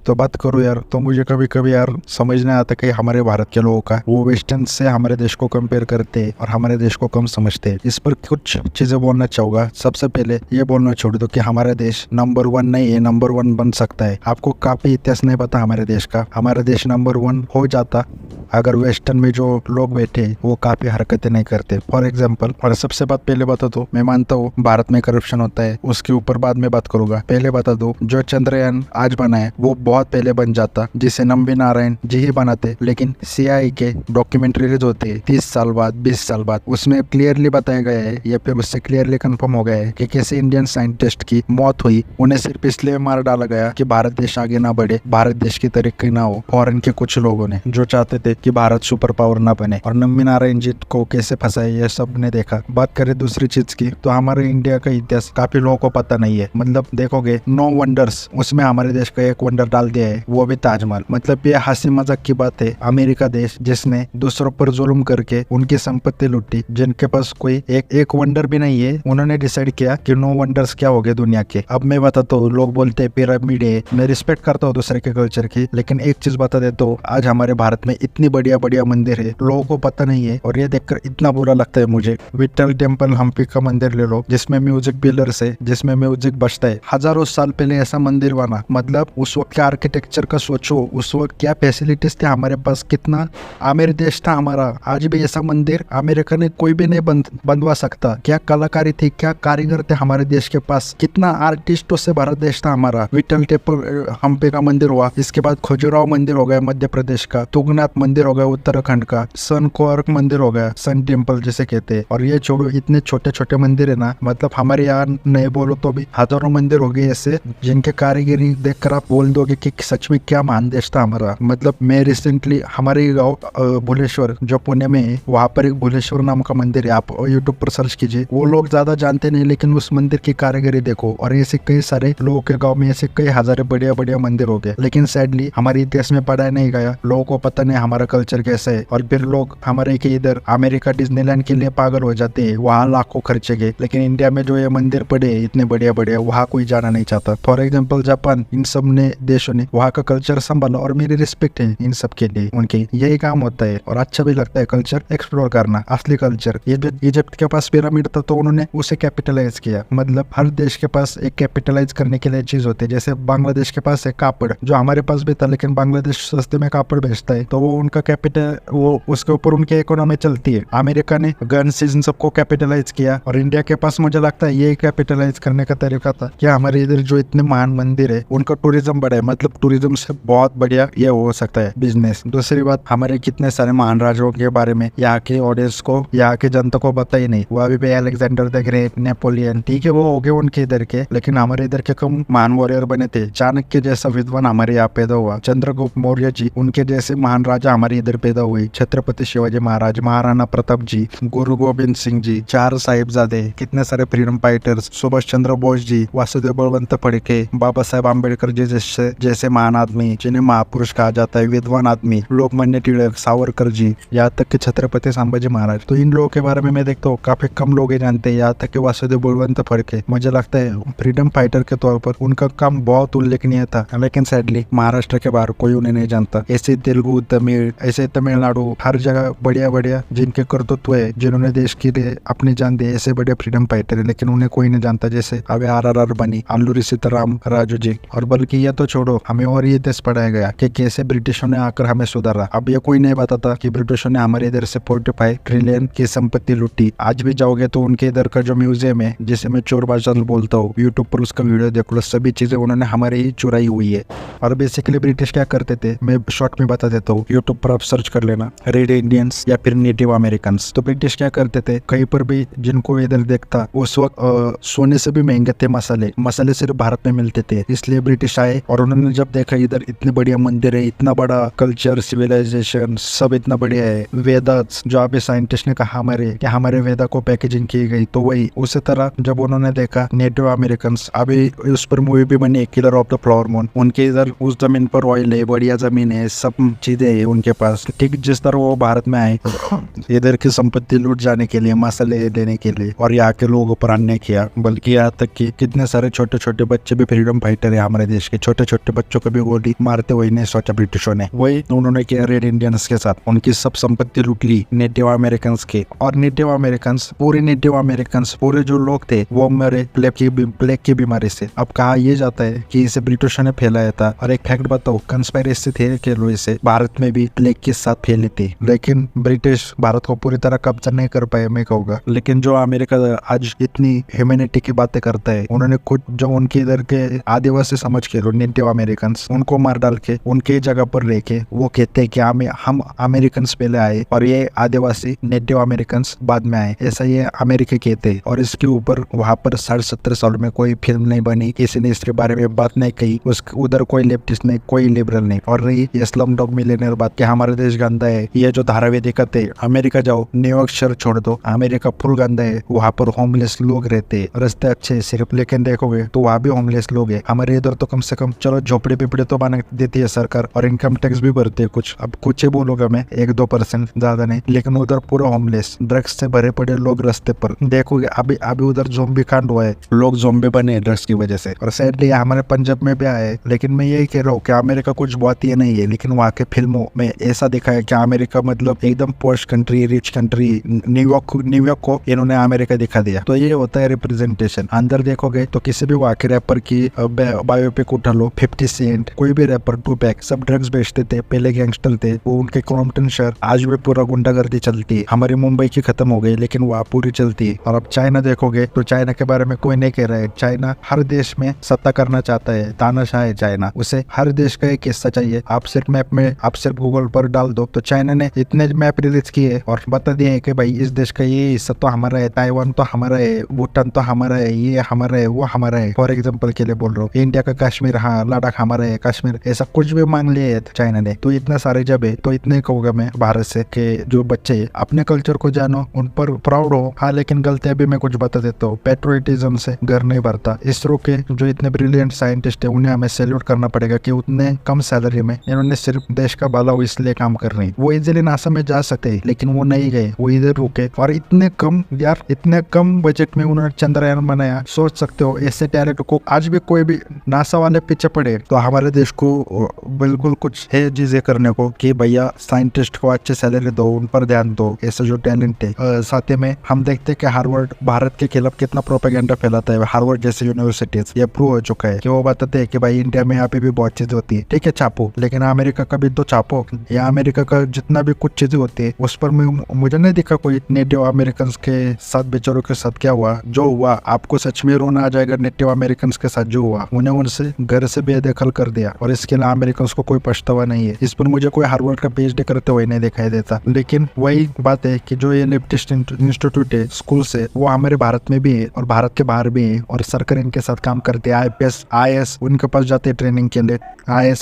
तो बात करूँ यार, तो मुझे कभी कभी यार समझ नहीं आता कि हमारे भारत के लोगों का वो वेस्टर्न से हमारे देश को कंपेयर करते हैं और हमारे देश को कम समझते हैं। इस पर कुछ चीजें बोलना चाहूंगा। सबसे पहले ये बोलना छोड़ दो कि हमारा देश नंबर 1 नहीं है, नंबर 1 बन सकता है। आपको काफी इतिहास नहीं पता हमारे देश का। हमारा देश नंबर 1 हो जाता अगर वेस्टर्न में जो लोग बैठे वो काफी हरकतें नहीं करते। फॉर एग्जाम्पल, और सबसे बात पहले बता दो, मैं मानता हूँ भारत में करप्शन होता है, उसके ऊपर बाद में बात करूंगा। पहले बता दो, जो चंद्रयान आज बना है वो बहुत पहले बन जाता, जिसे नंबी नारायण जी ही बनाते। लेकिन सीआईए के डॉक्यूमेंट्री रिलीज होते हैं 30 साल बाद, 20 साल बाद, उसमें क्लियरली बताया गया है या फिर उससे क्लियरली कंफर्म हो गया है कि कैसे इंडियन साइंटिस्ट की मौत हुई। उन्हें सिर्फ इसलिए मार डाला गया कि भारत देश आगे ना बढ़े, भारत देश की तरक्की ना हो। फॉरेन के कुछ लोगों ने जो चाहते थे कि भारत सुपर पावर ना बने, और नंबी नारायण जी को कैसे फंसाए ये सब ने देखा। बात करें दूसरी चीज की, तो हमारे इंडिया का इतिहास काफी लोगों को पता नहीं है। मतलब देखोगे 9 वंडर्स, उसमें हमारे देश का एक वंडर डाल दिया है, वो भी ताजमहल। मतलब ये हंसी मजाक की बात है। अमेरिका देश जिसने दूसरों पर जुल्म करके उनकी संपत्ति लूटी, जिनके पास कोई एक वंडर भी नहीं है, उन्होंने डिसाइड किया कि 9 वंडर्स क्या हो गए दुनिया के। अब मैं बताता हूँ, लोग बोलते हैं पिरामिड है, मैं रिस्पेक्ट करता हूँ दूसरे के कल्चर की, लेकिन एक चीज बता देता हूँ, आज हमारे भारत में इतनी बढ़िया बढ़िया मंदिर है, लोगों को पता नहीं है, और ये देखकर इतना बुरा लगता है मुझे। विट्ठल टेम्पल हम्पी का मंदिर ले लो, जिसमें म्यूजिक पिलर्स है, जिसमें म्यूजिक बजता है। हजारों साल पहले ऐसा मंदिर बना। मतलब उस वक्त क्या आर्किटेक्चर का सोचो, उस वक्त क्या फैसिलिटीज थे हमारे पास, कितना आमिर देश था हमारा। आज भी ऐसा मंदिर अमेरिका ने कोई भी नहीं बनवा सकता। क्या कलाकारी थी, क्या कारीगर थे हमारे देश के पास, कितना आर्टिस्टों से भारत देश था हमारा। विट्ठल टेम्पल हम्पी का मंदिर हुआ, इसके बाद खजुराहो मंदिर हो गया मध्य प्रदेश का, तुंगनाथ मंदिर हो गया उत्तराखंड का, सन कोर्क मंदिर हो गया, सन टेम्पल जिसे कहते हैं। और ये छोड़ो, इतने छोटे छोटे मंदिर है ना, मतलब हमारे यहाँ नहीं बोलो तो भी हजारों मंदिर हो गए ऐसे, जिनके कारीगरी देखकर आप बोल दोगे कि सच में क्या महान देश था हमारा। मतलब मैं रिसेंटली हमारे गाँव भुवनेश्वर जो पुणे में है, वहाँ पर एक भुवनेश्वर नाम का मंदिर है, आप यूट्यूब पर सर्च कीजिए। वो लोग ज्यादा जानते नहीं, लेकिन उस मंदिर की कारीगरी देखो। और ऐसे कई सारे लोगों के गाँव में ऐसे कई हजारों बढ़िया बढ़िया मंदिर हो गए, लेकिन सैडली हमारे इतिहास में पढ़ाया नहीं गया। लोगों को पता नहीं हमारा कल्चर कैसा है। और फिर लोग हमारे के इधर अमेरिका डिज्नीलैंड के लिए पागल हो जाते हैं, वहाँ लाखों खर्चे गए। लेकिन इंडिया में जो ये मंदिर पड़े इतने बढ़िया बढ़िया, वहाँ कोई जाना नहीं चाहता। फॉर एग्जाम्पल जापान, इन सब ने देशों ने वहाँ का कल्चर संभाला, और मेरी रिस्पेक्ट है इन सब के लिए। उनके यही काम होता है, और अच्छा भी लगता है कल्चर एक्सप्लोर करना, असली कल्चर। इजिप्ट के पास पिरामिड था तो उन्होंने उसे कैपिटलाइज किया। मतलब हर देश के पास एक कैपिटलाइज करने के लिए चीज होती है। जैसे बांग्लादेश के पास है कापड़, जो हमारे पास भी था, लेकिन बांग्लादेश सस्ते में कापड़ बेचता है, तो वो उनका कैपिटल, वो उसके ऊपर उनकी इकोनॉमी चलती है। अमेरिका ने गन्स इन सबको कैपिटलाइज किया, और इंडिया के पास मुझे लगता है ये कैपिटलाइज करने का तरीका था कि हमारे इधर जो इतने महान मंदिर है उनका टूरिज्म बढ़े। मतलब टूरिज्म से बहुत बढ़िया ये हो सकता है बिजनेस। दूसरी बात, हमारे कितने सारे महान राजाओं के बारे में यहाँ के ऑडियंस को, यहाँ के जनता को पता ही नहीं। वो अभी भी अलेक्जेंडर द ग्रेट, नेपोलियन, ठीक है वो हो गए उनके इधर के, लेकिन हमारे इधर के कम महान वॉरियर बने थे। चाणक्य जैसा विद्वान हमारे यहाँ पैदा हुआ, चंद्रगुप्त मौर्य जी, उनके जैसे महान राजा हमारे इधर पैदा हुए, छत्रपति शिवाजी महाराज, महाराणा प्रताप जी, गुरु गोविंद सिंह जी, 4 साहिबजादे, कितने सारे फ्रीडम फाइटर्स, सुभाष चंद्र बोस जी, वासुदेव बलवंत फड़के, बाबा साहेब आम्बेडकर जी जैसे महान आदमी, जिन्हें महापुरुष कहा जाता है, विद्वान आदमी, लोकमान्य तिलक, सावरकर जी, यहाँ तक कि छत्रपति संभाजी महाराज। तो इन लोगों के बारे में मैं देखता हूँ काफी कम लोग जानते हैं, यहाँ तक कि वासुदेव बलवंत फड़के, मुझे लगता है फ्रीडम फाइटर के तौर पर उनका काम बहुत उल्लेखनीय था, लेकिन सैडली महाराष्ट्र के बाहर कोई उन्हें नहीं जानता। ऐसे तेलुगु, तमिल, ऐसे तमिलनाडु, हर जगह बढ़िया बढ़िया जिनके कर्तृत्व है, जिन्होंने देश के लिए अपनी जान दी, ऐसे बड़े फ्रीडम फाइटर है, लेकिन उन्हें कोई नहीं जानता। जैसे अभी RRR बनी, अल्लूरी सीताराम राजू जी। और बल्कि ये तो छोड़ो, हमें और ये देश पढ़ाया गया कि कैसे ब्रिटिशों ने आकर हमें सुधारा। अब ये कोई नहीं बताता कि ब्रिटिशों ने हमारे इधर से 45 ट्रिलियन की संपत्ति लूटी। आज भी जाओगे तो उनके इधर का जो म्यूजियम है, जिसे मैं चोर बाजार बोलता हूँ, यूट्यूब पर उसका वीडियो देख लो, सभी चीजें उन्होंने हमारे ही चुराई हुई है। और बेसिकली ब्रिटिश क्या करते थे, मैं शॉर्ट में बता देता हूँ, यूट्यूब पर आप सर्च कर लेना, रेड इंडियंस या फिर नेटिव अमेरिकन। तो ब्रिटिश क्या करते थे, कहीं पर भी जिनको इधर देखता, उस वक्त सोने से भी महंगे थे मसाले सिर्फ भारत में मिलते थे। इसलिए ब्रिटिश आए, और उन्होंने जब देखा इधर इतने बढ़िया मंदिर है, इतना बड़ा कल्चर, सिविलाइजेशन सब इतना बढ़िया है, वेदा जो अभी साइंटिस्ट ने कहा हमारे वेदा को पैकेजिंग की गई, तो वही उसी तरह जब उन्होंने देखा नेटिव अमेरिकन, अभी उस पर मूवी भी बनी killer of the flower moon, उनके इधर उस जमीन पर ऑयल है, बढ़िया जमीन है, सब चीजें है उनके पास। ठीक जिस तरह वो भारत में आए इधर की संपत्ति लूट जाने के लिए, मसाले लेने के लिए और यहाँ के लोगों पर अन्याय किया। बल्कि यहाँ तक कि कितने सारे छोटे छोटे बच्चे भी फ्रीडम फाइटर है हमारे देश के, छोटे छोटे बच्चों को भी गोली मारते हुए नहीं सोचा ब्रिटिशों ने। वही उन्होंने किया रेड इंडियंस के साथ, उनकी सब संपत्ति लूट ली नेटिव अमेरिकन के। और नेटिव अमेरिकन पूरे जो लोग थे वो मरे प्लेग की बीमारी से। अब कहा यह जाता है कि इसे ब्रिटिशों ने फैलाया था। और एक फैक्ट बताओ, कंस्पायरेसी थे के लोग इसे भारत में भी प्लेग के साथ फैली थी, लेकिन ब्रिटिश भारत को पूरी तरह कब्जा नहीं कर पाए मैं कहूँगा। लेकिन जो अमेरिका आज इतनी ह्यूमैनिटी की बातें करता है, उन्होंने खुद जो उनके इधर के आदिवासी समझ के लोग नेटिव अमेरिकन उनको मार डाल के उनके जगह पर रह के वो कहते हैं कि हम अमेरिकन पहले आए और ये आदिवासी नेटिव अमेरिकन बाद में आए, ऐसा ये अमेरिका कहते हैं। और इसके ऊपर वहां पर 70 साल में कोई फिल्म नहीं बनी, किसी ने इसके बारे में बात नहीं कही, उधर कोई लेफ्टिस्ट नहीं, कोई लिबरल नहीं। और रही ये स्लमडॉग मिलियनेयर बात कि हमारा देश गंदा है, ये जो धारावी दिक्कत है, अमेरिका जाओ, न्यूयॉर्क शहर छोड़ दो, अमेरिका फुल गंदा है, वहाँ पर होमलेस लोग रहते, रास्ते अच्छे सिर्फ, लेकिन देखोगे तो वहाँ भी होमलेस लोग है। हमारे इधर तो कम से कम चलो झोपड़े पिपड़े तो बना देती है सरकार और इनकम टैक्स भी भरती है कुछ, अब कुछ ही बोलूंगा मैं, 1-2% ज्यादा नहीं, लेकिन उधर पूरा होमलेस ड्रग्स से भरे पड़े लोग रास्ते पर देखोगे। अभी उधर ज़ॉम्बी कांड हुआ है, लोग ज़ॉम्बी बने ड्रग्स की वजह से। और सैडली हमारे पंजाब में भी आया है। लेकिन मैं यही कह रहा हूँ कि अमेरिका कुछ बात ये नहीं है, लेकिन वहाँ के फिल्मों में ऐसा दिखा है कि अमेरिका मतलब एकदम posh country, rich country, New York को इन्होंने अमेरिका दिखा दिया। तो ये होता है रिप्रेजेंटेशन। अंदर देखोगे तो किसी भी वहाँ के रैपर की बायोपिक उठा लो, 50 सेंट, कोई भी रैपर, टूपैक, सब ड्रग्स बेचते थे, पहले गैंगस्टर थे वो। उनके क्रॉम्पटन शहर आज भी पूरा गुंडागर्दी चलती है। हमारी मुंबई की खत्म हो गई लेकिन वहाँ पूरी चलती है। और अब चाइना देखोगे तो चाइना के बारे में कोई नहीं कह रहा है। चाइना हर देश में सत्ता करना चाहता है, तानाशाह है चाइना, उसे हर देश का एक हिस्सा चाहिए। आप सिर्फ मैप में, आप सिर्फ गूगल पर डाल दो तो चाइना ने इतने मैप रिलीज किए और बता दिए कि भाई इस देश का ये हिस्सा तो हमारा है, ताइवान तो हमारा है, भूटान तो हमारा है, ये हमारा है, वो हमारा है। फॉर एग्जाम्पल के लिए बोल रहा हूँ, इंडिया का कश्मीर, हाँ लद्दाख हमारा है, कश्मीर, ऐसा कुछ भी मान लिया है चाइना ने। तो इतना सारे जब है तो इतने कहूँगा मैं भारत से कि जो बच्चे अपने कल्चर को जानो, उन पर प्राउड हो। हाँ लेकिन गलतियां भी मैं कुछ बता देता हूँ, पेट्रोटिज्म से घर नहीं भरता। इसरो के जो इतने ब्रिलियंट साइंटिस्ट है उन्हें हमें सैल्यूट करना पड़ेगा कि उतने कम सैलरी में इन्होंने सिर्फ देश का भला हो इसलिए काम कर रहे हैं। वो इजिली नासा में जा सकते लेकिन वो नहीं गए, वो इधर रुके। और इतने कम बजट में उन्होंने चंद्रयान बनाया। सोच सकते हो ऐसे टैलेंट को आज भी कोई भी नासा वाले पीछे पड़े तो हमारे देश को बिल्कुल कुछ है चीजें करने को कि भैया साइंटिस्ट को अच्छे सैलरी दो, उन पर ध्यान दो, ऐसा जो टैलेंट है। साथ में हम देखते हैं कि हार्वर्ड भारत के खिलाफ कितना प्रोपेगेंडा फैलाता है। हार्वर्ड जैसे यूनिवर्सिटीज ये प्रूव हो चुका है कि वो बताते हैं कि भाई इंडिया में यहाँ पे भी बहुत चीजें होती है, ठीक है छापो, लेकिन अमेरिका का भी तो छापो। या अमेरिका का जितना भी कुछ चीजें होती है उस पर मुझे नहीं दिखा कोई नेटिव अमेरिकन के साथ, बेचारों के साथ क्या हुआ। जो हुआ आपको सच में रोना आ जाएगा। नेटिव अमेरिकन के साथ जो हुआ, उन्हें उनसे घर से बेदखल कर दिया और इसके लिए अमेरिकन को कोई पछतावा नहीं है। इस पर मुझे कोई हार्वर्ड का PhD करते हुए नहीं दिखाई देता। लेकिन वही बात है कि जो ये लेफ्टिस्ट इंस्टीट्यूट है, स्कूल से, वो हमारे भारत में भी है और भारत के बाहर भी है और सरकार इनके साथ काम करते हैं। IPS उनके पास जाते हैं ट्रेनिंग के लिए,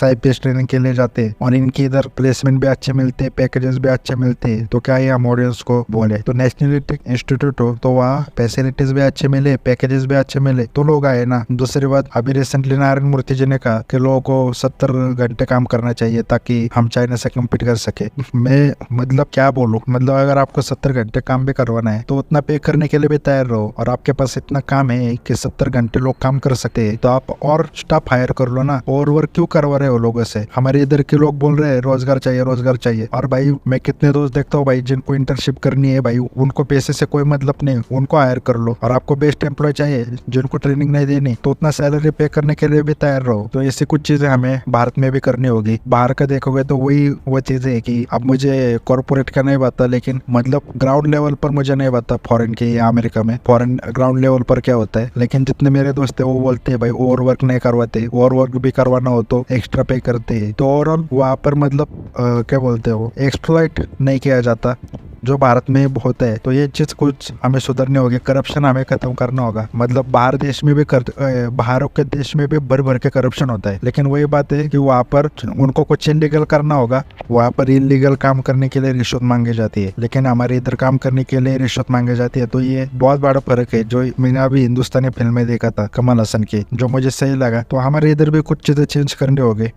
IPS ट्रेनिंग के लिए जाते हैं और इनके इधर प्लेसमेंट भी अच्छे मिलते हैं, पैकेजेस भी अच्छे मिलते हैं। तो क्या ये हम ऑडियंस को बोले तो नेशनलिटी इंस्टीट्यूट हो तो वहाँ फैसिलिटीज भी अच्छे मिले, पैकेजेस भी अच्छे मिले तो लोग आए ना। दूसरी बात, अभी रिसेंटली नारायण मूर्ति जी ने कहा कि लोगों को 70 घंटे काम करना चाहिए ताकि हम चाइना से कम्पीट कर सके। मैं मतलब क्या बोलूं, मतलब अगर आपको 70 घंटे काम भी करवाना है तो उतना पे करने के लिए भी तैयार रहो। और आपके पास इतना काम है कि 70 घंटे लोग काम कर सकते हैं तो आप और स्टाफ हायर कर लो ना। और वर्क क्यों करवा रहे हो लोगों से? हमारे इधर के लोग बोल रहे हैं रोजगार चाहिए, रोजगार चाहिए। और भाई मैं कितने दोस्त देखता हूँ भाई जिनको इंटर्नशिप करनी है, भाई उनको पैसे से कोई मतलब नहीं, उनको हायर कर लो। और आपको बेस्ट एम्प्लॉय चाहिए जिनको ट्रेनिंग नहीं देनी तो उतना सैलरी पे करने के लिए भी तैयार रहो। तो ऐसी कुछ चीजें हमें भारत में भी करनी होगी। बाहर का देखोगे तो वही वो चीजें है कि अब मुझे कॉर्पोरेट का नहीं पता, लेकिन मतलब ग्राउंड लेवल पर मुझे नहीं पता फॉरेन के या अमेरिका में फॉरेन ग्राउंड लेवल पर क्या होता है। लेकिन जितने मेरे दोस्त है वो बोलते हैं भाई ओवर वर्क नहीं करवाते, ओवर वर्क भी करवाना हो तो एक्स्ट्रा पे करते हैं। तो ओवरऑल वहाँ पर मतलब क्या बोलते हो, एक्सप्लॉइट नहीं किया जाता। जो भारत में होता है, तो ये चीज कुछ हमें सुधरनी होगी, करप्शन हमें खत्म करना होगा। मतलब बाहर देश में भी बाहर के देश में भी भर भर के करप्शन होता है, लेकिन वही बात है कि वहाँ पर उनको कुछ इलीगल करना होगा, वहाँ पर इलीगल काम करने के लिए रिश्वत मांगी जाती है, लेकिन हमारे इधर काम करने के लिए रिश्वत मांगी जाती है। तो ये बहुत बड़ा फर्क है जो मैंने अभी हिंदुस्तानी फिल्म में देखा था कमल हसन की, जो मुझे सही लगा। तो हमारे इधर भी कुछ चीजें चेंज करनी होगी।